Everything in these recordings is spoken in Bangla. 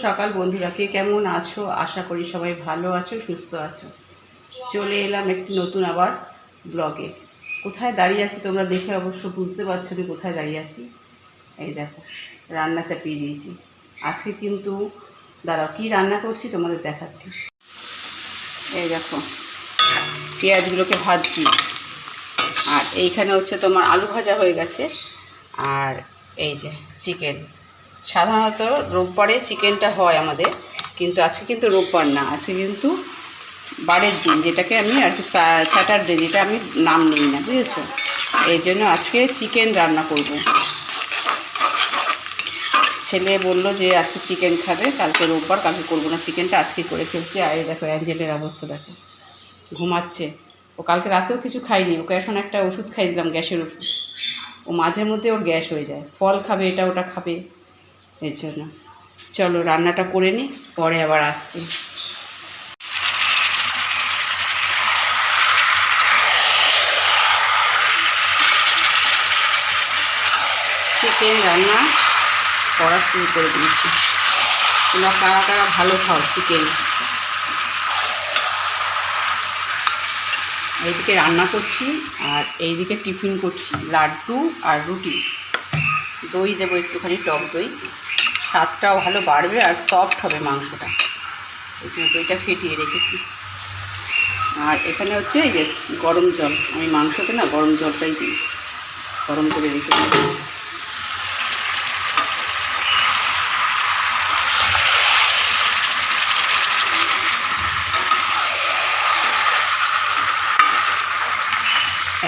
সকাল বন্ধুরা, কে কেমন আছো? আশা করি সবাই ভালো আছো, সুস্থ আছো। চলে এলাম একটি নতুন আবার ব্লগে। কোথায় দাঁড়িয়ে আছি তোমরা দেখে অবশ্য বুঝতে পারছো আমি কোথায় দাঁড়িয়ে আছি। এই দেখো, রান্না চাপিয়ে দিয়েছি। আজকে কিন্তু দাদা কি রান্না করছি তোমাদের দেখাচ্ছি। এই দেখো, পেঁয়াজগুলোকে ভাজছি, আর এইখানে হচ্ছে তোমার আলু ভাজা হয়ে গেছে, আর এই যে চিকেন। সাধারণত রোববারে চিকেনটা হয় আমাদের, কিন্তু আজকে কিন্তু রোববার না, আজকে কিন্তু বারের দিন, যেটাকে আমি আর কি স্যাটারডে, যেটা আমি নাম নিই না, বুঝেছো? এই জন্য আজকে চিকেন রান্না করব। ছেলে বলল যে আজকে চিকেন খাবে, কালকে রোববার, কালকে করবো না চিকেনটা, আজকে করে ফেলছি। আর এই দেখো অ্যাঞ্জেলের অবস্থা দেখো, ঘুমাচ্ছে। ও কালকে রাতেও কিছু খায়নি, ওকে এখন একটা ওষুধ খাই দিলাম, গ্যাসের ওষুধ। ও মাঝে মধ্যে ওর গ্যাস হয়ে যায়, ফল খাবে, এটা ওটা খাবে, এর জন্য। চলো রান্নাটা করে নিই, পরে আবার আসছি। চিকেন রান্না করা শুরু করে দিয়েছি। তোমরা কারা কারা ভালো খাও চিকেন? এইদিকে রান্না করছি আর এইদিকে টিফিন করছি, লাড্ডু আর রুটি। দই দেবো একটুখানি, টক দই, স্বাদটাও ভালো বাড়বে আর সফট হবে মাংসটা, এই জন্য দইটা ফেটিয়ে রেখেছি। আর এখানে হচ্ছে এই যে গরম জল, আমি মাংসতে না গরম জলটাই দিই, গরম করে রেখেছি।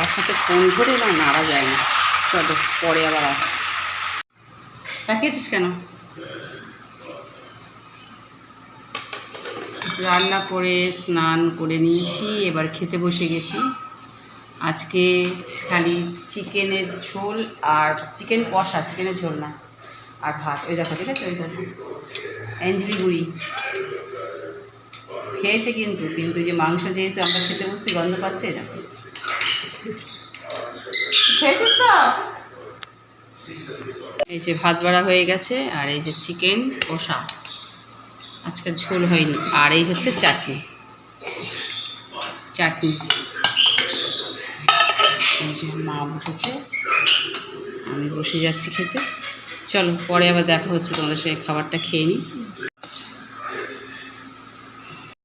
এক হাতে ফোন ধরে না নাড়া যায় না। চলো পরে আবার আসছি। তাকিয়েছিস কেন? রান্না করে স্নান করে নিয়েছি, এবার খেতে বসে গেছি। আজকে খালি চিকেনের ঝোল আর চিকেন কষা, চিকেনের ঝোল না, আর ভাত। ওই দেখো, ঠিক আছে, ওই দেখো অ্যাঞ্জলি বুড়ি খেয়েছে, কিন্তু কিন্তু যে মাংস যেহেতু আমরা খেতে বসছি, গন্ধ পাচ্ছে। দেখো, খেয়েছিস তো? এই যে ভাত বাড়া হয়ে গেছে, আর এই যে চিকেন কষা, আজকে ঝোল হয়নি। আর এই হচ্ছে চাটনি, চাটনি। এই যে মা বসেছে, আমি বসে যাচ্ছি খেতে। চলো পরে আবার দেখা হচ্ছে, তোমাদের সাথে খাবারটা খেয়ে নিই।